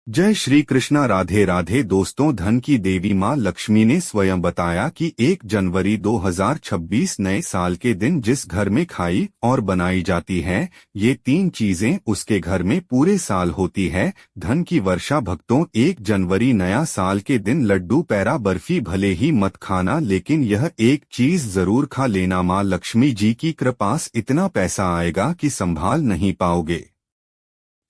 जय श्री कृष्णा। राधे राधे दोस्तों, धन की देवी मां लक्ष्मी ने स्वयं बताया कि 1 जनवरी 2026 नए साल के दिन जिस घर में खाई और बनाई जाती है, ये 3 चीजें उसके घर में पूरे साल होती है। धन की वर्षा। भक्तों, 1 जनवरी नया साल के दिन लड्डू पैरा बर्फी भले ही मत खाना, लेकिन यह एक चीज जरूर खा लेना। मां लक्ष्मी जी की कृपा से इतना पैसा आएगा कि संभाल नहीं पाओगे।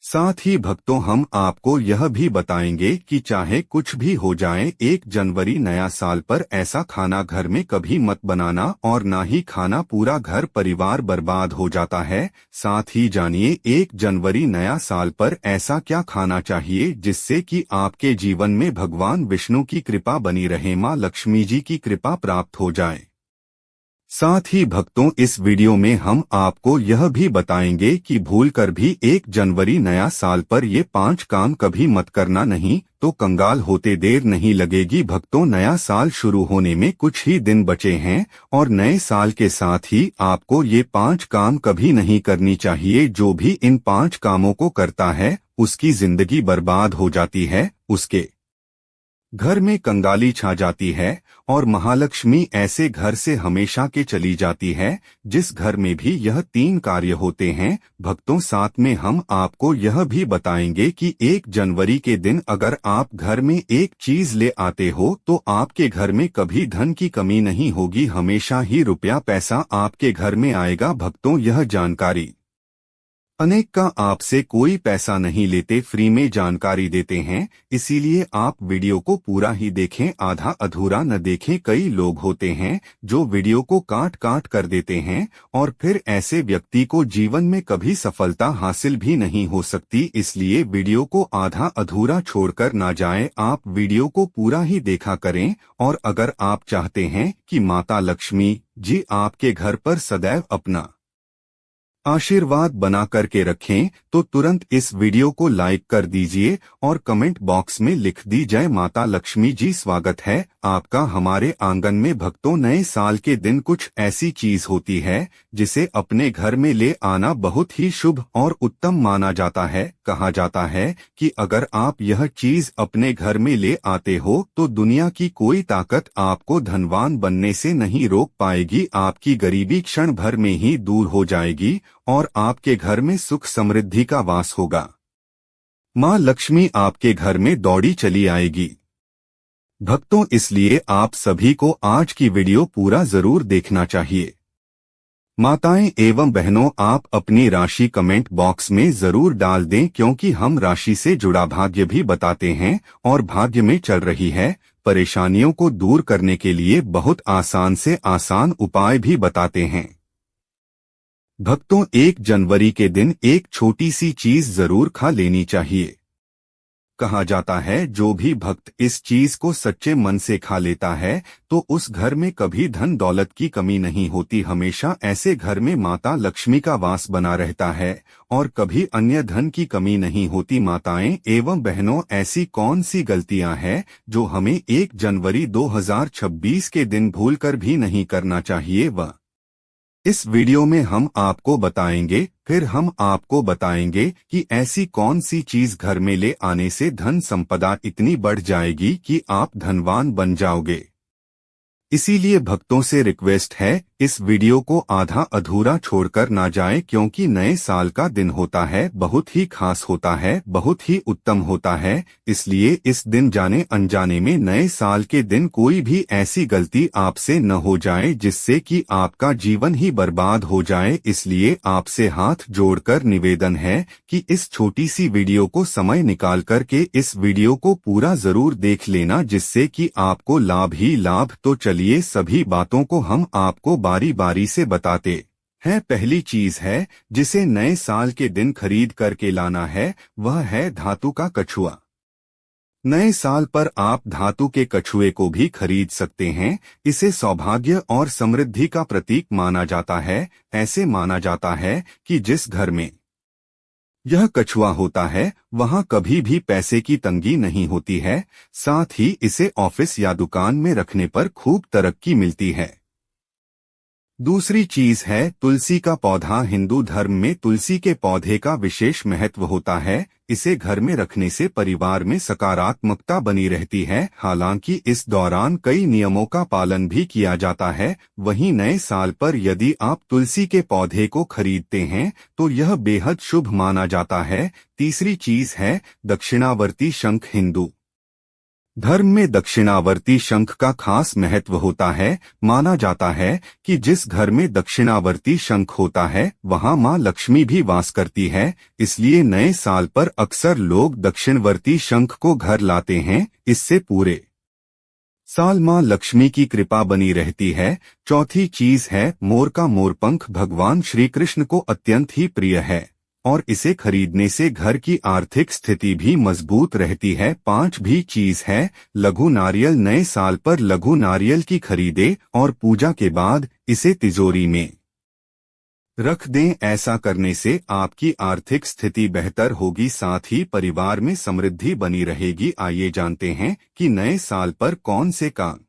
साथ ही भक्तों, हम आपको यह भी बताएंगे कि चाहे कुछ भी हो जाए, 1 जनवरी नया साल पर ऐसा खाना घर में कभी मत बनाना, और ना ही खाना, पूरा घर परिवार बर्बाद हो जाता है। साथ ही जानिए 1 जनवरी नया साल पर ऐसा क्या खाना चाहिए जिससे कि आपके जीवन में भगवान विष्णु की कृपा बनी रहे, मां लक्ष्मी जी की कृपा प्राप्त हो जाए। साथ ही भक्तों, इस वीडियो में हम आपको यह भी बताएंगे कि भूलकर भी 1 जनवरी नया साल पर ये 5 काम कभी मत करना, नहीं तो कंगाल होते देर नहीं लगेगी। भक्तों, नया साल शुरू होने में कुछ ही दिन बचे हैं और नए साल के साथ ही आपको ये 5 काम कभी नहीं करनी चाहिए। जो भी इन 5 कामों को करता है उसकी जिंदगी बर्बाद हो जाती है, उसके घर में कंगाली छा जाती है और महालक्ष्मी ऐसे घर से हमेशा के चली जाती है जिस घर में भी यह 3 कार्य होते हैं। भक्तों, साथ में हम आपको यह भी बताएंगे कि 1 जनवरी के दिन अगर आप घर में एक चीज ले आते हो तो आपके घर में कभी धन की कमी नहीं होगी, हमेशा ही रुपया पैसा आपके घर में आएगा। भक्तों, यह जानकारी अनेक का आपसे कोई पैसा नहीं लेते, फ्री में जानकारी देते हैं, इसीलिए आप वीडियो को पूरा ही देखें, आधा अधूरा न देखें। कई लोग होते हैं जो वीडियो को काट काट कर देते हैं और फिर ऐसे व्यक्ति को जीवन में कभी सफलता हासिल भी नहीं हो सकती, इसलिए वीडियो को आधा अधूरा छोड़कर ना जाएं, आप वीडियो को पूरा ही देखा करें। और अगर आप चाहते हैं कि माता लक्ष्मी जी आपके घर पर सदैव अपना आशीर्वाद बना करके रखें तो तुरंत इस वीडियो को लाइक कर दीजिए और कमेंट बॉक्स में लिख दी जय माता लक्ष्मी जी। स्वागत है आपका हमारे आंगन में। भक्तों, नए साल के दिन कुछ ऐसी चीज होती है जिसे अपने घर में ले आना बहुत ही शुभ और उत्तम माना जाता है। कहा जाता है कि अगर आप यह चीज अपने घर में ले आते हो तो दुनिया की कोई ताकत आपको धनवान बनने से नहीं रोक पाएगी, आपकी गरीबी क्षण भर में ही दूर हो जाएगी और आपके घर में सुख समृद्धि का वास होगा। मां लक्ष्मी आपके घर में दौड़ी चली आएगी। भक्तों, इसलिए आप सभी को आज की वीडियो पूरा जरूर देखना चाहिए। माताएं एवं बहनों, आप अपनी राशि कमेंट बॉक्स में जरूर डाल दें, क्योंकि हम राशि से जुड़ा भाग्य भी बताते हैं और भाग्य में चल रही है परेशानियों को दूर करने के लिए बहुत आसान से आसान उपाय भी बताते हैं। भक्तों, 1 जनवरी के दिन एक छोटी सी चीज जरूर खा लेनी चाहिए। कहा जाता है जो भी भक्त इस चीज को सच्चे मन से खा लेता है तो उस घर में कभी धन दौलत की कमी नहीं होती, हमेशा ऐसे घर में माता लक्ष्मी का वास बना रहता है और कभी अन्य धन की कमी नहीं होती। माताएं एवं बहनों, ऐसी कौन सी गलतियां हैं जो हमें 1 जनवरी 2026 के दिन भूलकर भी नहीं करना चाहिए, वह इस वीडियो में हम आपको बताएंगे। फिर हम आपको बताएंगे कि ऐसी कौन सी चीज घर में ले आने से धन संपदा इतनी बढ़ जाएगी कि आप धनवान बन जाओगे। इसीलिए भक्तों से रिक्वेस्ट है, इस वीडियो को आधा अधूरा छोड़कर ना जाएं, क्योंकि नए साल का दिन होता है, बहुत ही खास होता है, बहुत ही उत्तम होता है। इसलिए इस दिन जाने अनजाने में नए साल के दिन कोई भी ऐसी गलती आपसे न हो जाए जिससे कि आपका जीवन ही बर्बाद हो जाए। इसलिए आपसे हाथ जोड़कर निवेदन है कि इस छोटी सी वीडियो को समय निकाल करके इस वीडियो को पूरा जरूर देख लेना, जिससे कि आपको लाभ ही लाभ। तो चलिए सभी बातों को हम आपको बारी बारी से बताते हैं। पहली चीज है जिसे नए साल के दिन खरीद करके लाना है, वह है धातु का कछुआ। नए साल पर आप धातु के कछुए को भी खरीद सकते हैं। इसे सौभाग्य और समृद्धि का प्रतीक माना जाता है। ऐसे माना जाता है कि जिस घर में यह कछुआ होता है वहां कभी भी पैसे की तंगी नहीं होती है। साथ ही इसे ऑफिस या दुकान में रखने पर खूब तरक्की मिलती है। दूसरी चीज है तुलसी का पौधा। हिंदू धर्म में तुलसी के पौधे का विशेष महत्व होता है। इसे घर में रखने से परिवार में सकारात्मकता बनी रहती है। हालांकि इस दौरान कई नियमों का पालन भी किया जाता है। वहीं नए साल पर यदि आप तुलसी के पौधे को खरीदते हैं तो यह बेहद शुभ माना जाता है। तीसरी चीज है दक्षिणावर्ती शंख। हिंदू धर्म में दक्षिणावर्ती शंख का खास महत्व होता है। माना जाता है कि जिस घर में दक्षिणावर्ती शंख होता है वहां मां लक्ष्मी भी वास करती है। इसलिए नए साल पर अक्सर लोग दक्षिणवर्ती शंख को घर लाते हैं। इससे पूरे साल मां लक्ष्मी की कृपा बनी रहती है। चौथी चीज है मोर का मोरपंख। भगवान श्री कृष्ण को अत्यंत ही प्रिय है और इसे खरीदने से घर की आर्थिक स्थिति भी मजबूत रहती है। पांचवी चीज है लघु नारियल। नए साल पर लघु नारियल की खरीदे और पूजा के बाद इसे तिजोरी में रख दें। ऐसा करने से आपकी आर्थिक स्थिति बेहतर होगी, साथ ही परिवार में समृद्धि बनी रहेगी। आइए जानते हैं कि नए साल पर कौन से काम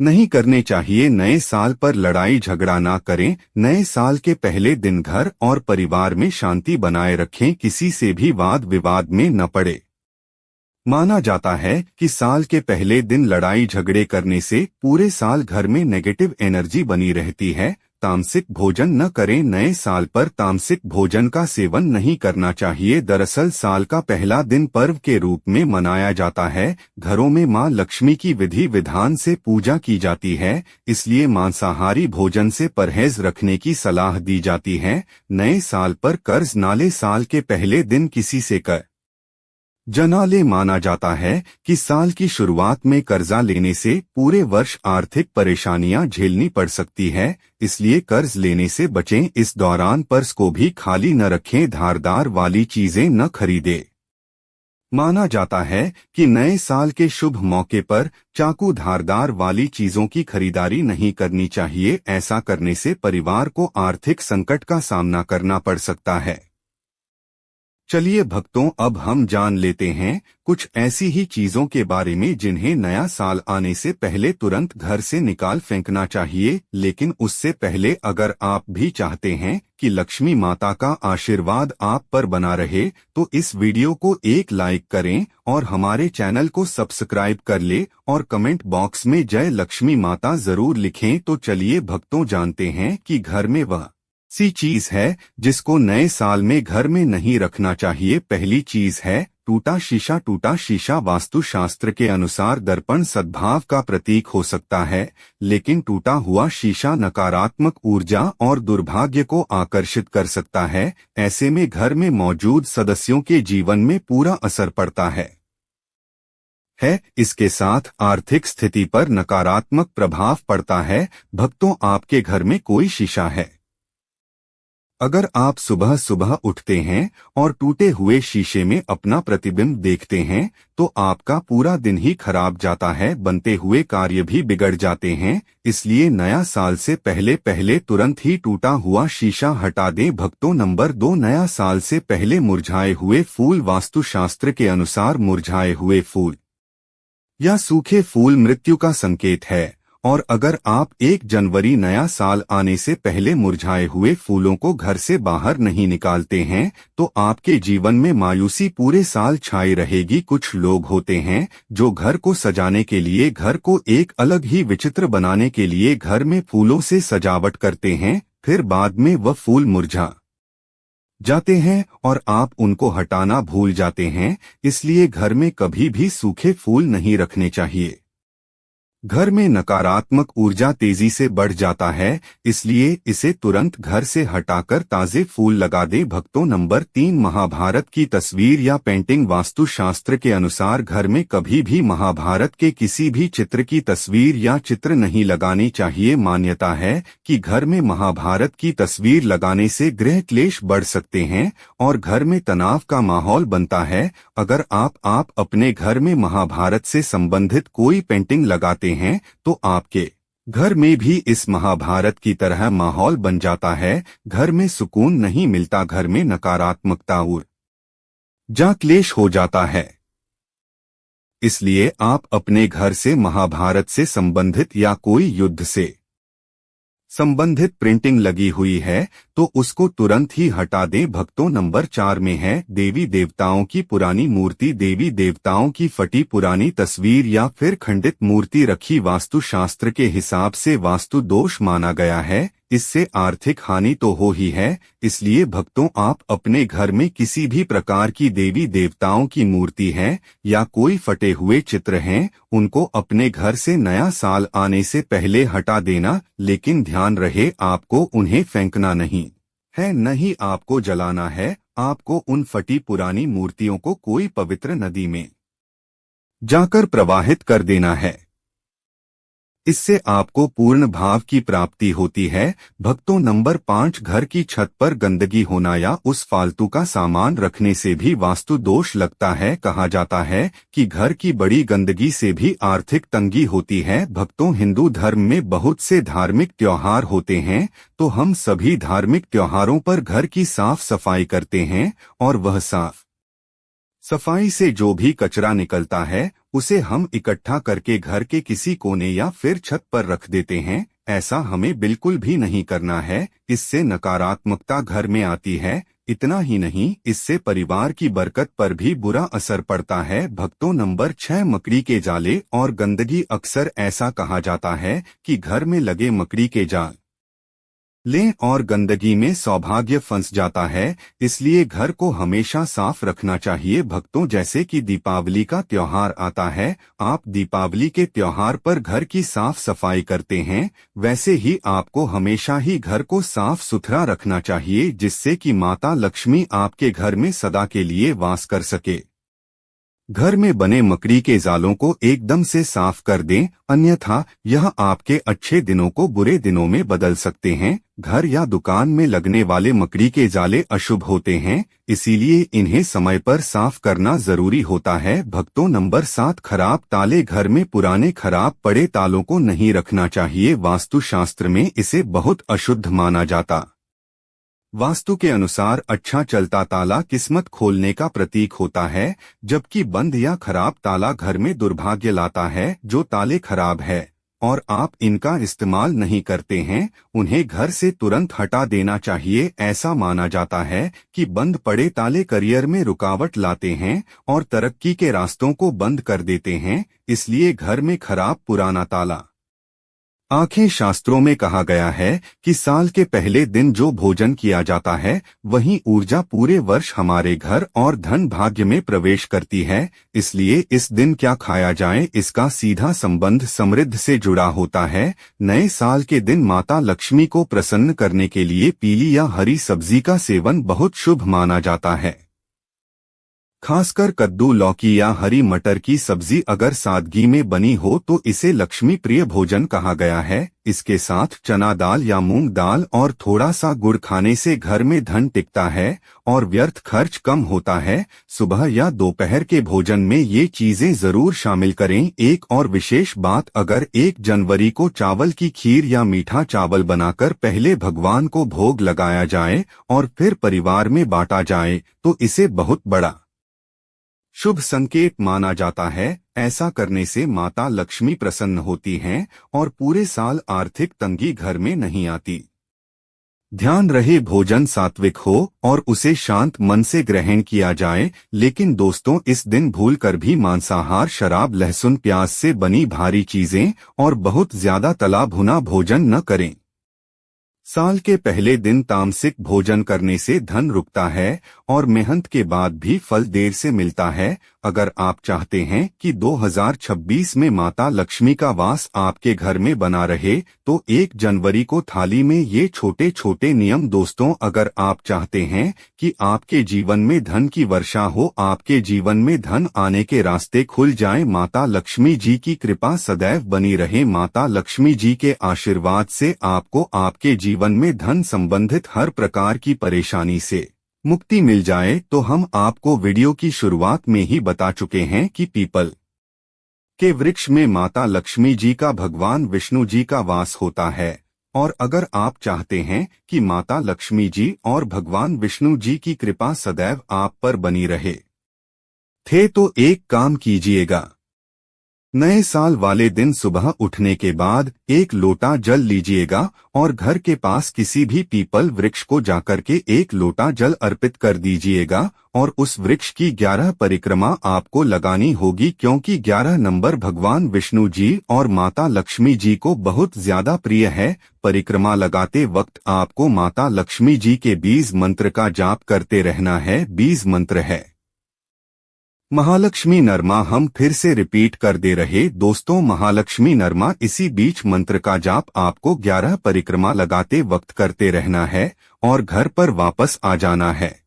नहीं करने चाहिए। नए साल पर लड़ाई झगड़ा ना करें। नए साल के पहले दिन घर और परिवार में शांति बनाए रखें। किसी से भी वाद विवाद में न पड़े। माना जाता है कि साल के पहले दिन लड़ाई झगड़े करने से पूरे साल घर में नेगेटिव एनर्जी बनी रहती है। तामसिक भोजन न करें। नए साल पर तामसिक भोजन का सेवन नहीं करना चाहिए। दरअसल साल का पहला दिन पर्व के रूप में मनाया जाता है। घरों में मां लक्ष्मी की विधि विधान से पूजा की जाती है, इसलिए मांसाहारी भोजन से परहेज रखने की सलाह दी जाती है। नए साल पर कर्ज ना लें। साल के पहले दिन किसी से जना ले। माना जाता है कि साल की शुरुआत में कर्जा लेने से पूरे वर्ष आर्थिक परेशानियां झेलनी पड़ सकती है, इसलिए कर्ज लेने से बचें। इस दौरान पर्स को भी खाली न रखें। धारदार वाली चीजें न खरीदें। माना जाता है कि नए साल के शुभ मौके पर चाकू धारदार वाली चीजों की खरीदारी नहीं करनी चाहिए। ऐसा करने से परिवार को आर्थिक संकट का सामना करना पड़ सकता है। चलिए भक्तों, अब हम जान लेते हैं कुछ ऐसी ही चीजों के बारे में जिन्हें नया साल आने से पहले तुरंत घर से निकाल फेंकना चाहिए। लेकिन उससे पहले अगर आप भी चाहते हैं कि लक्ष्मी माता का आशीर्वाद आप पर बना रहे तो इस वीडियो को एक लाइक करें और हमारे चैनल को सब्सक्राइब कर ले और कमेंट बॉक्स में जय लक्ष्मी माता जरूर लिखें। तो चलिए भक्तों, जानते हैं कि घर में वह सी चीज है जिसको नए साल में घर में नहीं रखना चाहिए। पहली चीज है टूटा शीशा। टूटा शीशा वास्तु शास्त्र के अनुसार दर्पण सद्भाव का प्रतीक हो सकता है, लेकिन टूटा हुआ शीशा नकारात्मक ऊर्जा और दुर्भाग्य को आकर्षित कर सकता है। ऐसे में घर में मौजूद सदस्यों के जीवन में पूरा असर पड़ता है। इसके साथ आर्थिक स्थिति पर नकारात्मक प्रभाव पड़ता है। भक्तों, आपके घर में कोई शीशा है? अगर आप सुबह सुबह उठते हैं और टूटे हुए शीशे में अपना प्रतिबिंब देखते हैं तो आपका पूरा दिन ही खराब जाता है। बनते हुए कार्य भी बिगड़ जाते हैं। इसलिए नया साल से पहले पहले तुरंत ही टूटा हुआ शीशा हटा दें। भक्तों, नंबर 2, नया साल से पहले मुरझाए हुए फूल। वास्तुशास्त्र के अनुसार मुरझाए हुए फूल या सूखे फूल मृत्यु का संकेत है, और अगर आप 1 जनवरी नया साल आने से पहले मुरझाए हुए फूलों को घर से बाहर नहीं निकालते हैं तो आपके जीवन में मायूसी पूरे साल छाई रहेगी। कुछ लोग होते हैं जो घर को सजाने के लिए, घर को एक अलग ही विचित्र बनाने के लिए घर में फूलों से सजावट करते हैं, फिर बाद में वह फूल मुरझा जाते हैं और आप उनको हटाना भूल जाते हैं। इसलिए घर में कभी भी सूखे फूल नहीं रखने चाहिए। घर में नकारात्मक ऊर्जा तेजी से बढ़ जाता है, इसलिए इसे तुरंत घर से हटाकर ताजे फूल लगा दे। भक्तों, नंबर 3, महाभारत की तस्वीर या पेंटिंग। वास्तुशास्त्र के अनुसार घर में कभी भी महाभारत के किसी भी चित्र की तस्वीर या चित्र नहीं लगानी चाहिए। मान्यता है कि घर में महाभारत की तस्वीर लगाने से गृह क्लेश बढ़ सकते हैं और घर में तनाव का माहौल बनता है। अगर आप अपने घर में महाभारत से संबंधित कोई पेंटिंग लगाते हैं तो आपके घर में भी इस महाभारत की तरह माहौल बन जाता है। घर में सुकून नहीं मिलता, घर में नकारात्मकता ऊर्जा क्लेश हो जाता है। इसलिए आप अपने घर से महाभारत से संबंधित या कोई युद्ध से संबंधित प्रिंटिंग लगी हुई है तो उसको तुरंत ही हटा दें। भक्तों, नंबर 4 में है देवी देवताओं की पुरानी मूर्ति। देवी देवताओं की फटी पुरानी तस्वीर या फिर खंडित मूर्ति रखी वास्तुशास्त्र के हिसाब से वास्तु दोष माना गया है। इससे आर्थिक हानि तो हो ही है, इसलिए भक्तों, आप अपने घर में किसी भी प्रकार की देवी देवताओं की मूर्ति है या कोई फटे हुए चित्र हैं, उनको अपने घर से नया साल आने से पहले हटा देना। लेकिन ध्यान रहे, आपको उन्हें फेंकना नहीं है, न ही आपको जलाना है। आपको उन फटी पुरानी मूर्तियों को कोई पवित्र नदी में जाकर प्रवाहित कर देना है। इससे आपको पूर्ण भाव की प्राप्ति होती है। भक्तों, नंबर 5, घर की छत पर गंदगी होना या उस फालतू का सामान रखने से भी वास्तु दोष लगता है। कहा जाता है कि घर की बड़ी गंदगी से भी आर्थिक तंगी होती है। भक्तों, हिंदू धर्म में बहुत से धार्मिक त्योहार होते हैं, तो हम सभी धार्मिक त्योहारों पर घर की साफ सफाई करते हैं और वह साफ सफाई से जो भी कचरा निकलता है उसे हम इकट्ठा करके घर के किसी कोने या फिर छत पर रख देते हैं। ऐसा हमें बिल्कुल भी नहीं करना है, इससे नकारात्मकता घर में आती है। इतना ही नहीं, इससे परिवार की बरकत पर भी बुरा असर पड़ता है। भक्तों, नंबर 6, मकड़ी के जाले और गंदगी। अक्सर ऐसा कहा जाता है कि घर में लगे मकड़ी के जाल लें और गंदगी में सौभाग्य फंस जाता है, इसलिए घर को हमेशा साफ रखना चाहिए। भक्तों, जैसे कि दीपावली का त्योहार आता है, आप दीपावली के त्योहार पर घर की साफ सफाई करते हैं, वैसे ही आपको हमेशा ही घर को साफ सुथरा रखना चाहिए, जिससे कि माता लक्ष्मी आपके घर में सदा के लिए वास कर सके। घर में बने मकड़ी के जालों को एकदम से साफ कर दें, अन्यथा यह आपके अच्छे दिनों को बुरे दिनों में बदल सकते हैं। घर या दुकान में लगने वाले मकड़ी के जाले अशुभ होते हैं, इसीलिए इन्हें समय पर साफ करना जरूरी होता है। भक्तों, नंबर 7, खराब ताले। घर में पुराने खराब पड़े तालों को नहीं रखना चाहिए। वास्तुशास्त्र में इसे बहुत अशुद्ध माना जाता। वास्तु के अनुसार अच्छा चलता ताला किस्मत खोलने का प्रतीक होता है, जबकि बंद या खराब ताला घर में दुर्भाग्य लाता है। जो ताले खराब है और आप इनका इस्तेमाल नहीं करते हैं, उन्हें घर से तुरंत हटा देना चाहिए। ऐसा माना जाता है कि बंद पड़े ताले करियर में रुकावट लाते हैं और तरक्की के रास्तों को बंद कर देते हैं, इसलिए घर में खराब पुराना ताला आंखें। शास्त्रों में कहा गया है कि साल के पहले दिन जो भोजन किया जाता है, वही ऊर्जा पूरे वर्ष हमारे घर और धन भाग्य में प्रवेश करती है। इसलिए इस दिन क्या खाया जाए, इसका सीधा संबंध समृद्ध से जुड़ा होता है। नए साल के दिन माता लक्ष्मी को प्रसन्न करने के लिए पीली या हरी सब्जी का सेवन बहुत शुभ माना जाता है। खासकर कद्दू, लौकी या हरी मटर की सब्जी अगर सादगी में बनी हो तो इसे लक्ष्मी प्रिय भोजन कहा गया है। इसके साथ चना दाल या मूंग दाल और थोड़ा सा गुड़ खाने से घर में धन टिकता है और व्यर्थ खर्च कम होता है। सुबह या दोपहर के भोजन में ये चीजें जरूर शामिल करें। एक और विशेष बात, अगर 1 जनवरी को चावल की खीर या मीठा चावल बनाकर पहले भगवान को भोग लगाया जाए और फिर परिवार में बांटा जाए तो इसे बहुत बड़ा शुभ संकेत माना जाता है। ऐसा करने से माता लक्ष्मी प्रसन्न होती हैं और पूरे साल आर्थिक तंगी घर में नहीं आती। ध्यान रहे, भोजन सात्विक हो और उसे शांत मन से ग्रहण किया जाए। लेकिन दोस्तों, इस दिन भूलकर भी मांसाहार, शराब, लहसुन, प्याज से बनी भारी चीजें और बहुत ज्यादा तला भुना भोजन न करें। साल के पहले दिन तामसिक भोजन करने से धन रुकता है और मेहनत के बाद भी फल देर से मिलता है। अगर आप चाहते हैं कि 2026 में माता लक्ष्मी का वास आपके घर में बना रहे तो 1 जनवरी को थाली में ये छोटे छोटे नियम। दोस्तों, अगर आप चाहते हैं कि आपके जीवन में धन की वर्षा हो, आपके जीवन में धन आने के रास्ते खुल जाएं, माता लक्ष्मी जी की कृपा सदैव बनी रहे, माता लक्ष्मी जी के आशीर्वाद से आपको आपके जीवन में धन संबंधित हर प्रकार की परेशानी से मुक्ति मिल जाए, तो हम आपको वीडियो की शुरुआत में ही बता चुके हैं कि पीपल के वृक्ष में माता लक्ष्मी जी का भगवान विष्णु जी का वास होता है। और अगर आप चाहते हैं कि माता लक्ष्मी जी और भगवान विष्णु जी की कृपा सदैव आप पर बनी रहे थे तो एक काम कीजिएगा, नए साल वाले दिन सुबह उठने के बाद एक लोटा जल लीजिएगा और घर के पास किसी भी पीपल वृक्ष को जाकर के एक लोटा जल अर्पित कर दीजिएगा और उस वृक्ष की 11 परिक्रमा आपको लगानी होगी, क्योंकि 11 नंबर भगवान विष्णु जी और माता लक्ष्मी जी को बहुत ज्यादा प्रिय है। परिक्रमा लगाते वक्त आपको माता लक्ष्मी जी के बीज मंत्र का जाप करते रहना है। बीज मंत्र है महालक्ष्मी नरमा। हम फिर से रिपीट कर दे रहे दोस्तों, महालक्ष्मी नरमा। इसी बीच मंत्र का जाप आपको 11 परिक्रमा लगाते वक्त करते रहना है और घर पर वापस आ जाना है।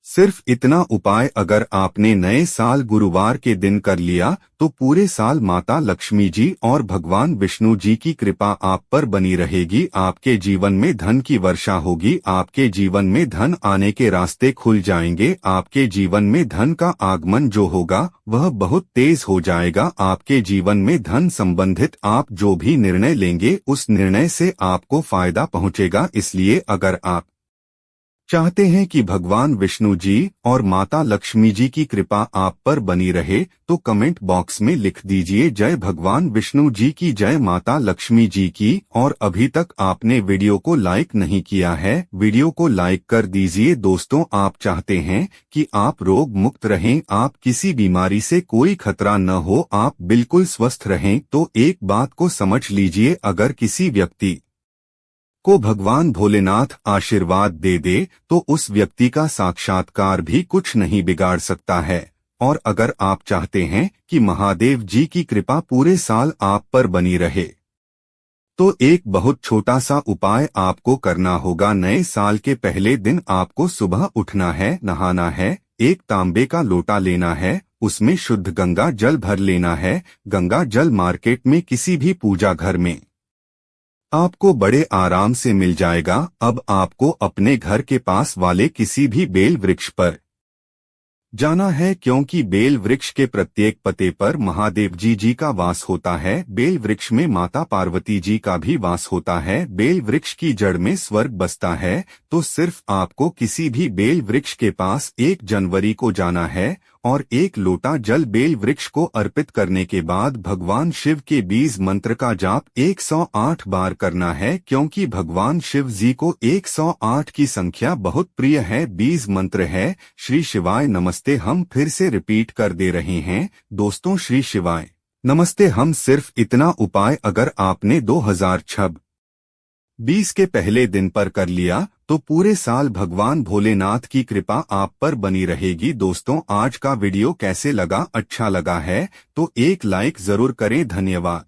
सिर्फ इतना उपाय अगर आपने नए साल गुरुवार के दिन कर लिया तो पूरे साल माता लक्ष्मी जी और भगवान विष्णु जी की कृपा आप पर बनी रहेगी। आपके जीवन में धन की वर्षा होगी, आपके जीवन में धन आने के रास्ते खुल जाएंगे, आपके जीवन में धन का आगमन जो होगा वह बहुत तेज हो जाएगा। आपके जीवन में धन संबंधित आप जो भी निर्णय लेंगे उस निर्णय से आपको फायदा पहुंचेगा। इसलिए अगर आप चाहते हैं कि भगवान विष्णु जी और माता लक्ष्मी जी की कृपा आप पर बनी रहे तो कमेंट बॉक्स में लिख दीजिए जय भगवान विष्णु जी की, जय माता लक्ष्मी जी की। और अभी तक आपने वीडियो को लाइक नहीं किया है, वीडियो को लाइक कर दीजिए। दोस्तों, आप चाहते हैं कि आप रोग मुक्त रहें, आप किसी बीमारी से कोई खतरा न हो, आप बिल्कुल स्वस्थ रहें, तो एक बात को समझ लीजिए, अगर किसी व्यक्ति को भगवान भोलेनाथ आशीर्वाद दे दे तो उस व्यक्ति का साक्षात्कार भी कुछ नहीं बिगाड़ सकता है। और अगर आप चाहते हैं कि महादेव जी की कृपा पूरे साल आप पर बनी रहे तो एक बहुत छोटा सा उपाय आपको करना होगा। नए साल के पहले दिन आपको सुबह उठना है, नहाना है, एक तांबे का लोटा लेना है, उसमें शुद्ध गंगा जल भर लेना है। गंगा जल मार्केट में किसी भी पूजा घर में आपको बड़े आराम से मिल जाएगा। अब आपको अपने घर के पास वाले किसी भी बेल वृक्ष पर जाना है, क्योंकि बेल वृक्ष के प्रत्येक पत्ते पर महादेव जी का वास होता है। बेल वृक्ष में माता पार्वती जी का भी वास होता है। बेल वृक्ष की जड़ में स्वर्ग बसता है। तो सिर्फ आपको किसी भी बेल वृक्ष के पास 1 जनवरी को जाना है और एक लोटा जल बेल वृक्ष को अर्पित करने के बाद भगवान शिव के बीज मंत्र का जाप 108 बार करना है, क्योंकि भगवान शिव जी को 108 की संख्या बहुत प्रिय है। बीज मंत्र है श्री शिवाय नमस्ते। हम फिर से रिपीट कर दे रहे हैं दोस्तों, श्री शिवाय नमस्ते। हम सिर्फ इतना उपाय अगर आपने 2020 के पहले दिन पर कर लिया तो पूरे साल भगवान भोलेनाथ की कृपा आप पर बनी रहेगी। दोस्तों, आज का वीडियो कैसे लगा? अच्छा लगा है तो एक लाइक जरूर करें। धन्यवाद।